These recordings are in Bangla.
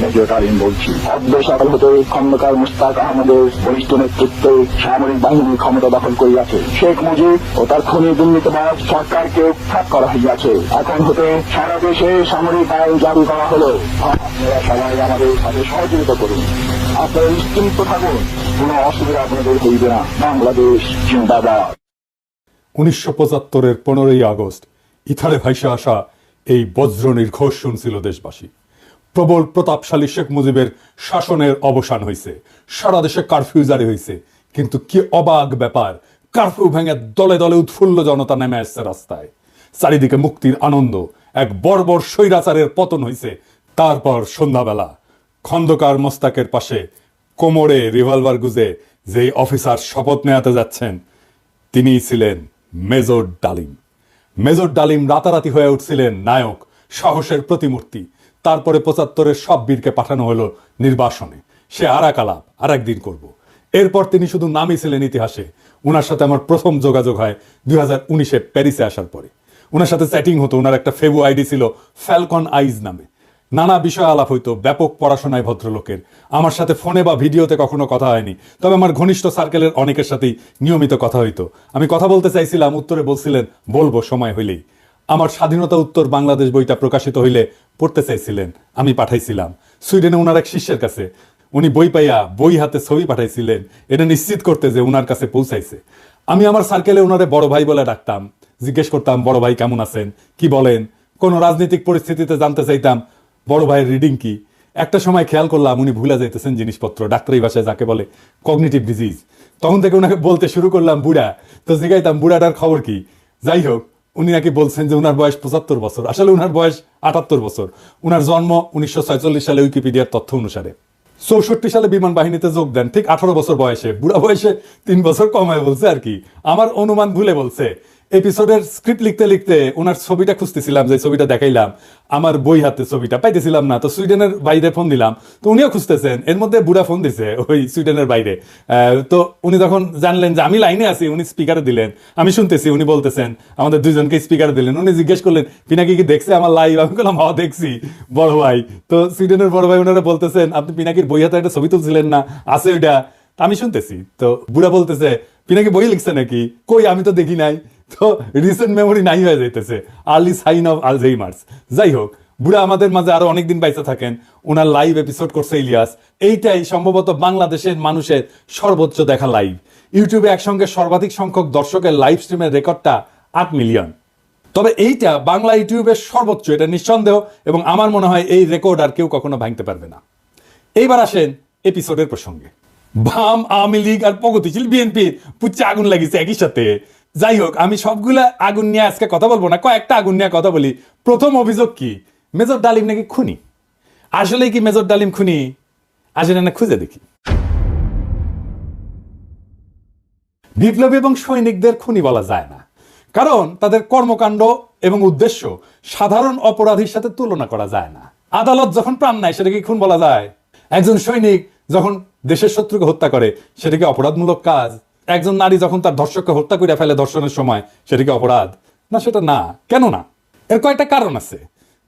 মেজর ডালিম বলছি। অদ্য সকাল হতে খন্দকার মুশতাক আহমদের বরিষ্ঠ নেতৃত্বে সামরিক বাহিনী ক্ষমতা দখল করিয়াছে। শেখ মুজিব ও তার খুনি দুর্নীতিবাজ সরকারকে উৎখাত করা হইয়াছে। এখন হতে সারা দেশে সামরিক আইন জারি করা হলো। আপনারা সবাই আমাদের সাথে সহযোগিতা করুন। আপনারা নিশ্চিন্ত থাকুন, কোন অসুবিধা আপনাদের হইবে না। বাংলাদেশ জিন্দাবাদ। 1975-এর 15ই আগস্ট ইথারে ভাইসে আসা এই বজ্র নির্ঘোষ শুনছিল দেশবাসী। প্রবল প্রতাপশালী শেখ মুজিবের শাসনের অবসান হয়েছে, সারা দেশে কারফিউ জারি হয়েছে। কিন্তু কি অবাক ব্যাপার, কারফিউ ভেঙে দলে দলে উৎফুল্ল জনতা নেমে আসছে রাস্তায়। চারিদিকে মুক্তির আনন্দ, এক বর্বর স্বৈরাচারের পতন হয়েছে। তারপর সন্ধ্যাবেলা খন্দকার মোস্তাকের পাশে কোমরে রিভলভার গুজে যেই অফিসার শপথ নেওয়াতে যাচ্ছেন তিনিই ছিলেন মেজর ডালিম। মেজর ডালিম রাতারাতি হয়ে উঠছিলেন নায়ক, সাহসের প্রতিমূর্তি। তারপরে 75-এর সব বীরকে পাঠানো হলো নির্বাসনে। সে আর এক আলাপ আর একদিন করব। এরপর তিনি শুধু নামই ছিলেন ইতিহাসে। ওনার সাথে আমার প্রথম যোগাযোগ হয় 2019-এ প্যারিসে আসার পরে। ওনার সাথে চ্যাটিং হতো। ওনার একটা ফেবু আইডি ছিল ফ্যালকন আইজ নামে। নানা বিষয় আলাপ হইতো, ব্যাপক পড়াশোনায় ভদ্রলোকের। আমার সাথে ফোনে বা ভিডিওতে কখনো কথা হয়নি, তবে আমার ঘনিষ্ঠ সার্কেলের অনেকের সাথেই নিয়মিত কথা হইতো। আমি কথা বলতে চাইছিলাম, উত্তরে বলছিলেন বলবো সময় হইলেই। আমার স্বাধীনতা উত্তর বাংলাদেশ বইটা প্রকাশিত হইলে পড়তে চাইছিলেন, আমি পাঠাইছিলাম সুইডেনে ওনার এক শিষ্যের কাছে। উনি বই পাইয়া বই হাতে ছবি পাঠাইছিলেন, এটা নিশ্চিত করতে যে ওনার কাছে পৌঁছাইছে। আমি আমার সার্কেলে ওনারে বড় ভাই বলে ডাকতাম। জিজ্ঞেস করতাম, বড় ভাই কেমন আছেন, কি বলেন। কোনো রাজনৈতিক পরিস্থিতিতে জানতে চাইতাম বড় ভাইয়ের রিডিং কি। একটা সময় খেয়াল করলাম উনি ভুলে যাইতেছেন জিনিসপত্র, ডাক্তারি ভাষায় যাকে বলে কগনিটিভ ডিজিজ। তখন থেকে ওনাকে বলতে শুরু করলাম বুড়া। তো জিজ্ঞাইতাম বুড়াটার খবর কি। যাই হোক, উনি নাকি বলছেন যে উনার বয়স 75 বছর, আসলে উনার বয়স 78 বছর। উনার জন্ম 1946 সালে উইকিপিডিয়ার তথ্য অনুসারে। 64 সালে বিমান বাহিনীতে যোগ দেন ঠিক 18 বছর বয়সে। বুড়া বয়সে 3 বছর কমায় বলছে আর কি, আমার অনুমান ভুলে বলছে। এপিসোডের স্ক্রিপ্ট লিখতে লিখতে ওনার ছবিটা খুঁজতেছিলাম, যে ছবিটা দেখাইলাম, আমার বই হাতে ছবিটা পাইতেছিলাম না। তো সুইডেনের বাইরে ফোন দিলাম, তো উনিও খুঁজতেছেন। এর মধ্যে বুড়া ফোন দিছে ওই সুইডেনের বাইরে। তো উনি যখন জানলেন যে আমি লাইনে আছি, উনি স্পিকারে দিলেন, আমি শুনতেছি। উনি বলতেছেন, আমাদের দুইজনকে স্পিকারে দিলেন। উনি জিজ্ঞেস করলেন পিনাকি কি দেখছে আমার লাইভ। আমি বললাম হ্যাঁ দেখছি বড় ভাই। তো সুইডেনের বড় ভাই ওনারা বলতেছেন, আপনি পিনাকির বই হাতে একটা ছবি তুলছিলেন না, আছে ওইটা। আমি শুনতেছি। তো বুড়া বলতেছে, পিনাকি বই লিখছে নাকি, কই আমি তো দেখি নাই। তো রিসেন্ট মেমোরি নাই হয়ে যাইতেছে, আর্লি সাইন অফ আলঝেইমার্স। যাই হোক, বুড়া আমাদের মাঝে আরো অনেকদিন বাইচে থাকেন। ওনার লাইভ এপিসোড করছে ইলিয়াস। এইটাই সম্ভবত বাংলাদেশের মানুষের সর্বোচ্চ দেখা লাইভ। ইউটিউবে একসঙ্গে সর্বাধিক সংখ্যক দর্শকের লাইভ স্ট্রিমের রেকর্ডটা 8 মিলিয়ন। তবে এইটা বাংলা ইউটিউবের সর্বোচ্চ, এটা নিঃসন্দেহ। এবং আমার মনে হয় এই রেকর্ড আর কেউ কখনো ভাঙতে পারবে না। এইবার আসেন এপিসোডের প্রসঙ্গে। বাম, আওয়ামী লীগ আর প্রগতিশীল বিএনপির পুচ্ছে আগুন লাগিয়েছে একই সাথে। যাই হোক, আমি সবগুলা আগুন নিয়ে আজকে কথা বলবো না, কয়েকটা আগুন নিয়ে কথা বলি। প্রথম অভিযোগ কি, মেজর ডালিম নাকি খুনি। আসলে কি মেজর ডালিম খুনি? আসলে না খুঁজে দেখি। বিপ্লবী এবং সৈনিকদের খুনি বলা যায় না, কারণ তাদের কর্মকাণ্ড এবং উদ্দেশ্য সাধারণ অপরাধীর সাথে তুলনা করা যায় না। আদালত যখন প্রাণ নেয় সেটাকে খুন বলা যায়? একজন সৈনিক যখন দেশের শত্রুকে হত্যা করে সেটাকে অপরাধমূলক কাজ? একজন নারী যখন তার ধর্ষককে হত্যা করে ফেলে ধর্ষণের সময়, সেটা কি অপরাধ? না, সেটা না। কেন না? এর কয়েকটা কারণ আছে,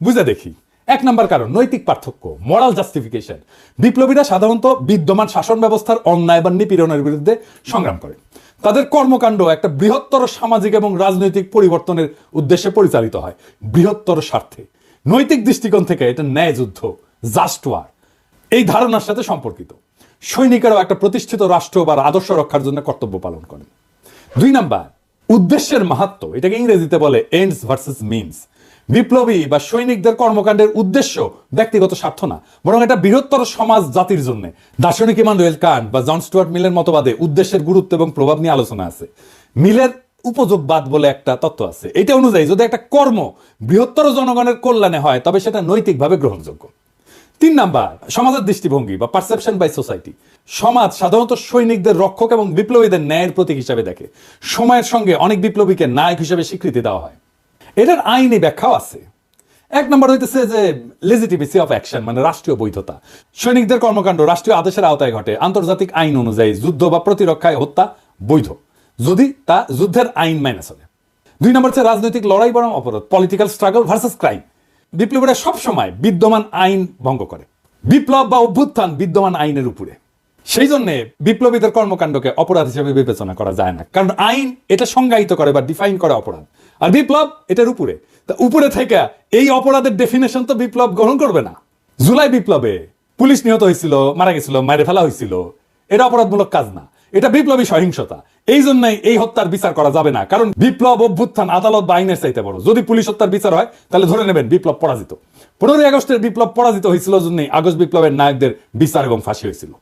বুঝে দেখি। 1 নম্বর কারণ, নৈতিক পার্থক্য, মোরাল জাস্টিফিকেশন। বিপ্লবীরা সাধারণত বিদ্যমান শাসন ব্যবস্থার অন্যায় বা নিপীড়নের বিরুদ্ধে সংগ্রাম করে। তাদের কর্মকাণ্ড একটা বৃহত্তর সামাজিক এবং রাজনৈতিক পরিবর্তনের উদ্দেশ্যে পরিচালিত হয়, বৃহত্তর স্বার্থে। নৈতিক দৃষ্টিকোণ থেকে এটা ন্যায় যুদ্ধ, জাস্ট ওয়ার, এই ধারণার সাথে সম্পর্কিত। সৈনিকেরাও একটা প্রতিষ্ঠিত রাষ্ট্র বা আদর্শ রক্ষার জন্য কর্তব্য পালন করেন। 2 নাম্বার, উদ্দেশ্যের মাহাত্ম্য। এটাকে ইংরেজিতে বলে এন্ডস ভার্সেস মিনস। বিপ্লবী বা সৈনিকদের কর্মকাণ্ডের উদ্দেশ্য ব্যক্তিগত স্বার্থ না, বরং এটা বৃহত্তর সমাজ জাতির জন্য। দার্শনিক ইমানুয়েল কান্ট বা জন স্টুয়ার্ট মিলের মতবাদে উদ্দেশ্যের গুরুত্ব এবং প্রভাব নিয়ে আলোচনা আছে। মিলের উপযোগবাদ বলে একটা তত্ত্ব আছে। এটা অনুযায়ী যদি একটা কর্ম বৃহত্তর জনগণের কল্যাণে হয় তবে সেটা নৈতিকভাবে গ্রহণযোগ্য। 3 নাম্বার, সমাজের দৃষ্টিভঙ্গি বা পারসেপশন বাই সোসাইটি। সমাজ সাধারণত সৈনিকদের রক্ষক এবং বিপ্লবীদের ন্যায়ের প্রতীক হিসাবে দেখে। সময়ের সঙ্গে অনেক বিপ্লবীকে নায়ক হিসেবে স্বীকৃতি দেওয়া হয়। এটার আইনি ব্যাখ্যাও আছে। 1 নম্বর হইতেছে যে লেজিটিমেসি অফ অ্যাকশন, মানে রাষ্ট্রীয় বৈধতা। সৈনিকদের কর্মকাণ্ড রাষ্ট্রীয় আদেশের আওতায় ঘটে। আন্তর্জাতিক আইন অনুযায়ী যুদ্ধ বা প্রতিরক্ষায় হত্যা বৈধ, যদি তা যুদ্ধের আইন মেনে চলে। 2 নম্বর হচ্ছে রাজনৈতিক লড়াই বরং অপরাধ, পলিটিক্যাল স্ট্রাগল ভার্সেস ক্রাইম। বিপ্লবীরা সবসময় বিদ্যমান আইন ভঙ্গ করে। বিপ্লব বা অভ্যুত্থান বিদ্যমান আইনের উপরে। সেই জন্য বিপ্লবীদের কর্মকাণ্ডকে অপরাধ হিসেবে বিবেচনা করা যায় না, কারণ আইন এটা সংজ্ঞায়িত করে বা ডিফাইন করে অপরাধ, আর বিপ্লব এটার উপরে। তা উপরে থেকে এই অপরাধের ডেফিনেশন তো বিপ্লব গ্রহণ করবে না। জুলাই বিপ্লবে পুলিশ নিহত হয়েছিল, মারা গেছিল, মারে ফেলা হয়েছিল, এটা অপরাধমূলক কাজ না, এটা বিপ্লবী সহিংসতা। এই জন্যই এই হত্যার বিচার করা যাবে না, কারণ বিপ্লব অভ্যুত্থান আদালত বা আইনের চাইতে বড়। যদি পুলিশ হত্যার বিচার হয় তাহলে ধরে নেবেন বিপ্লব পরাজিত। 15ই আগস্টের বিপ্লব পরাজিত হয়েছিল জন্যই আগস্ট বিপ্লবের নায়কদের বিচার এবং ফাঁসি হয়েছিল।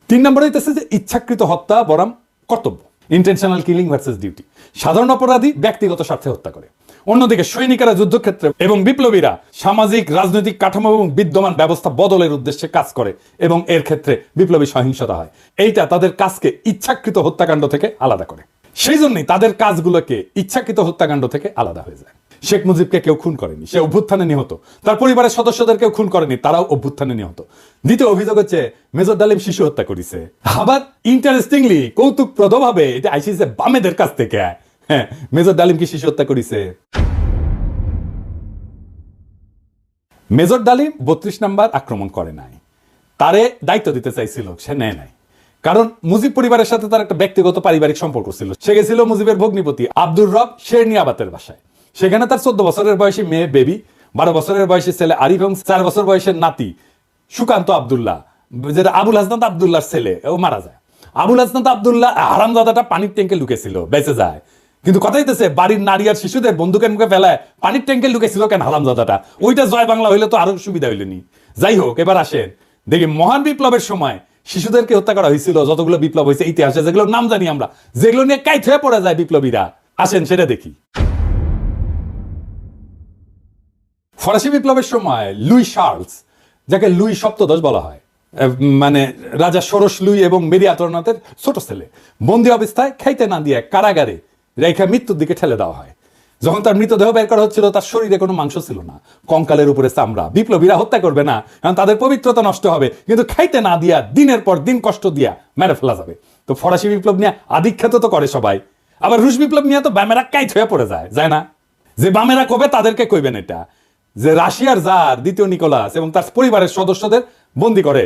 3 নম্বরে হইতেছে যে ইচ্ছাকৃত হত্যা বরং কর্তব্য, ইন্টেনশনাল কিলিং ভার্সেস ডিউটি। সাধারণ অপরাধী ব্যক্তিগত স্বার্থে হত্যা করে, অন্যদিকে সৈনিকেরা যুদ্ধক্ষেত্রে এবং বিপ্লবীরা সামাজিক রাজনৈতিক কাঠামো এবং বিদ্যমান ব্যবস্থা বদলের উদ্দেশ্যে কাজ করে এবং এর ক্ষেত্রে বিপ্লবী সহিংসতা হয়। এইটা তাদের কাজকে ইচ্ছাকৃত হত্যাকাণ্ড থেকে আলাদা করে। সেই জন্যই তাদের কাজগুলোকে ইচ্ছাকৃত হত্যাকাণ্ড থেকে আলাদা হয়ে যায়। শেখ মুজিবকে কেউ খুন করেনি, সে অভ্যুত্থানে নিহত। তার পরিবারের সদস্যদের কেউ খুন করেনি, তারাও অভ্যুত্থানে নিহত। দ্বিতীয় অভিযোগ হচ্ছে মেজর ডালিম শিশু হত্যা করেছে। আবার ইন্টারেস্টিংলি কৌতুকপ্রদভাবে এটা আইসিসে বামেদের কাছ থেকে। হ্যাঁ, মেজর ডালিম কি শিশু হত্যা করেছে? মেজর ডালিম 32 নাম্বার আক্রমণ করে নাই, তারে দায়িত্ব দিতে চাইছিল, সে নেয় নাই। কারণ মুজিব পরিবারের সাথে তার একটা ব্যক্তিগত পারিবারিক সম্পর্ক ছিল। সে গেছিল মুজিবের ভগ্নিপতি আব্দুর রব শেরনিয়াবাতের বাসায়। সেখানে তার 14 বছরের বয়সী মেয়ে বেবি, 12 বছরের বয়সী ছেলে আরিফ এবং 4 বছর বয়সের নাতি সুকান্ত আব্দুল্লাহ, যেটা আবুল হাসনাত আব্দুল্লাহর ছেলে, ও মারা যায়। আবুল হাসনাত আব্দুল্লাহ হারামজাদাটা পানির ট্যাঙ্কে লুকেছিল, বেঁচে যায়। কিন্তু কথা হইতেছে বাড়ির নারী আর শিশুদের বন্দুকের মুখে ফেলায় পানির ট্যাঙ্কে লুকেছিল কেন হারামজাদাটা? ওইটা জয় বাংলা হইলে তো আরো সুবিধা হইলেনি। যাই হোক, এবার আসেন দেখি মহান বিপ্লবের সময় শিশুদেরকে হত্যা করা হয়েছিল যতগুলো বিপ্লব হয়েছে ইতিহাসে, যেগুলো নাম জানি আমরা, যেগুলো নিয়ে কাইট হয়ে পড়ে যায় বিপ্লবীরা। আসেন সেটা দেখি। ফরাসি বিপ্লবের সময় লুই শার্লস, যাকে লুই সপ্তদশ বলা হয়, মানে রাজা ষোড়শ লুই এবং মেরি আন্তোয়ানেটের ছোট ছেলে, বন্দী অবস্থায় খাইতে না দিয়ে কারাগারে রেখা মৃত্যুর দিকে ঠেলে দেওয়া হয়। যখন তার মৃতদেহ বের করা হচ্ছিল তার শরীরে কোনো মাংস ছিল না, কঙ্কালের উপরে চামড়া। বিপ্লবীরা হত্যা করবে না, কারণ তাদের পবিত্রতা নষ্ট হবে, কিন্তু খাইতে না দিয়া দিনের পর দিন কষ্ট দিয়া মেরে ফেলা যাবে। তো ফরাসি বিপ্লব নিয়ে আধিখ্যাত তো করে সবাই, আবার রুশ বিপ্লব নিয়ে তো বামেরা কাইট হয়ে পড়ে যায় না? যে বামেরা কবে তাদেরকে কইবেন এটা, যে রাশিয়ার জার দ্বিতীয় নিকোলাস এবং তার পরিবারের সদস্যদের বন্দী করে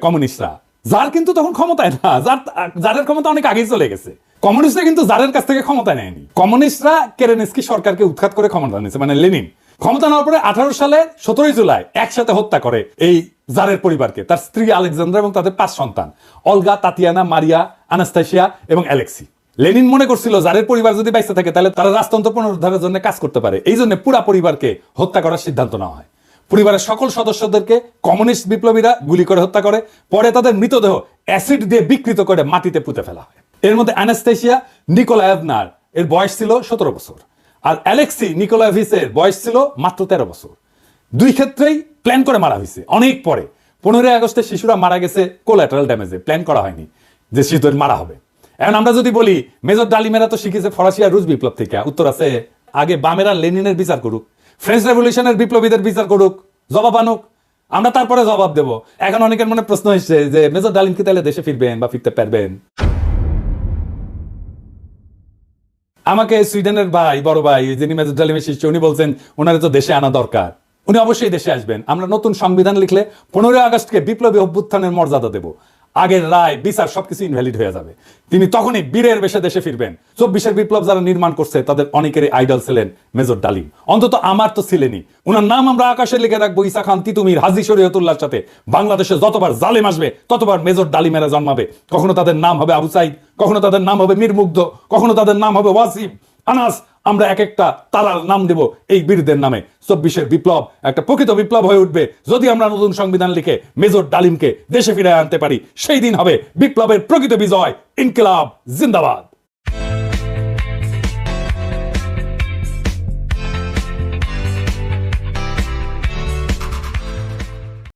কমিউনিস্টরা। জার কিন্তু তখন ক্ষমতায় না, জারের ক্ষমতা অনেক আগেই চলে গেছে। কমিউনিস্টরা কিন্তু জারের কাছ থেকে ক্ষমতা নেয়নি। কমিউনিস্টরা কেরেনস্কি সরকারকে উৎখাত করে ক্ষমতা নিয়েছে, মানে লেনিন। ক্ষমতা নেওয়ার পরে 18 সালের 17 জুলাই একসাথে হত্যা করে এই জারের পরিবারকে, তার স্ত্রী আলেকজান্দ্রা এবং তাদের 5 সন্তান, অলগা, তাতিয়ানা, মারিয়া, আনাস্তাসিয়া এবং অ্যালেক্সি। লেনিন মনে করছিল জারের পরিবার যদি বাইসে থাকে তাহলে তারা রাজতন্ত্র পুনরুদ্ধারের জন্য কাজ করতে পারে। এই জন্য পুরা পরিবারকে হত্যা করার সিদ্ধান্ত নেওয়া হয়। পরিবারের সকল সদস্যদেরকে কমিউনিস্ট বিপ্লবীরা গুলি করে হত্যা করে, পরে তাদের মৃতদেহ অ্যাসিড দিয়ে বিকৃত করে মাটিতে পুঁতে ফেলা হয়। এর মধ্যে অ্যানাস্তাসিয়া নিকোলায়েভনার এর বয়স ছিল 17 বছর, আর অ্যালেক্সি নিকোলায়েভিচের বয়স ছিল মাত্র 13 বছর। দুই ক্ষেত্রেই প্ল্যান করে মারা হয়েছে অনেক পরে। 15 আগস্টে শিশুরা মারা গেছে কোল্যাটারাল ড্যামেজে, প্ল্যান করা হয়নি যে শিশুদের মারা হবে। এখন আমরা যদি বলি মেজর ডালিমেরা তো শিখেছে ফরাসি আর রুশ বিপ্লব থেকে, উত্তর আছে আগে বামেরা লেনিনের বিচার করুক, ফ্রেঞ্চ রেভলিউশনের বিপ্লবীদের বিচার করুক, জবাব আনুক, আমরা তারপরে জবাব দেব। এখন অনেকের মনে প্রশ্ন এসছে যে মেজর ডালিম কি তাহলে দেশে ফিরবেন বা ফিরতে পারবেন? আমাকে সুইডেনের ভাই, বড় ভাই, যিনি মেজর ডালিমের শিষ্য, উনি বলছেন ওনারে তো দেশে আনা দরকার, উনি অবশ্যই দেশে আসবেন। আমরা নতুন সংবিধান লিখলে 15 আগস্টকে বিপ্লবী অভ্যুত্থানের মর্যাদা দেব। আগের রায় বিচার সবকিছু ইনভ্যালিড হয়ে যাবে। তিনি তখনই বীরের বেশে দেশে ফিরবেন। 24-এর বিপ্লব যারা নির্মাণ করছে তাদের অনেকেরই আইডল ছিলেন মেজর ডালিম, অন্তত আমার তো ছিলেনই। ওনার নাম আমরা আকাশে লিখে রাখবো ঈসা খান তিতুমির, হাজী শরীয়তুল্লাহর সাথে। বাংলাদেশে যতবার জালেম আসবে ততবার মেজর ডালিমেরা জন্মাবে। কখনো তাদের নাম হবে আবু সাইদ, কখনো তাদের নাম হবে মীর মুগ্ধ, কখনো তাদের নাম হবে ওয়াসিম, আনাস। আমরা এক একটা তারার নাম দেব এই বীরদের নামে। 24-এর বিপ্লব একটা প্রকৃত বিপ্লব হয়ে উঠবে যদি আমরা নতুন সংবিধান লিখে মেজর ডালিমকে দেশে ফিরে আনতে পারি। সেই দিন হবে বিপ্লবের প্রকৃত বিজয়। ইনকিলাব জিন্দাবাদ।